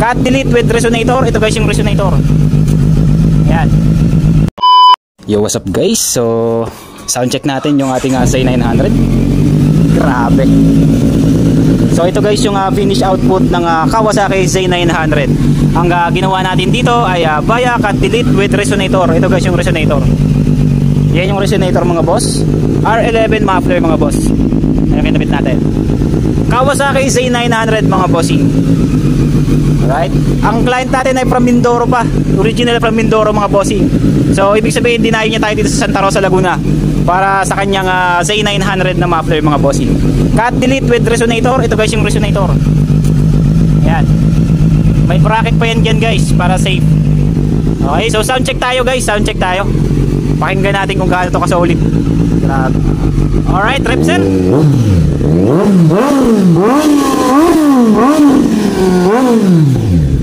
Cut delete with resonator. Ito guys yung resonator. Yan. Yo, what's up guys? So sound check natin yung ating ZAY900. Grabe. So ito guys yung finish output ng Kawasaki ZAY900. Ang ginawa natin dito ay via cut delete with resonator. Ito guys yung resonator. Yan yung resonator mga boss. R11 muffler mga boss. Ayan kinabit natin. Kawasaki ZAY900 mga bossing. Alright. Ang client natin ay from Mindoro pa. Original from Mindoro mga bossing. So ibig sabihin dinayo niya tayo dito sa Santa Rosa, Laguna para sa kanyang ZAY900 na muffler mga bossing. Cut delete with resonator. Ito guys yung resonator. Yan. May bracket pa yan dyan guys para safe. Okay, so sound check tayo guys. Sound check tayo. Pakinggan natin kung gaano to kasolid. Grabe. Alright, rep sir.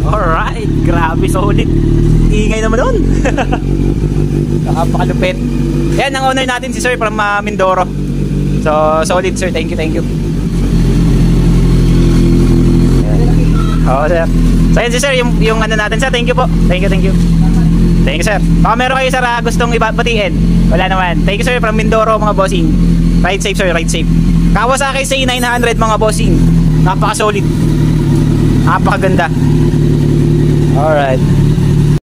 Alright, grabe solid. Ingay naman doon. Nakapakalupit. Yan ang owner natin si sir from Mindoro. So solid sir, thank you, thank you. Oo sir. So yan si sir, yung ano natin sir, thank you po. Thank you, thank you. Thank you sir. Baka meron kayo sir gustong ibabatiin. Wala naman. Thank you sir from Mindoro mga bossing. Ride safe sir, ride safe. Kawasaki ZAY900 mga bossing. Napaka solid. Napakaganda. Alright.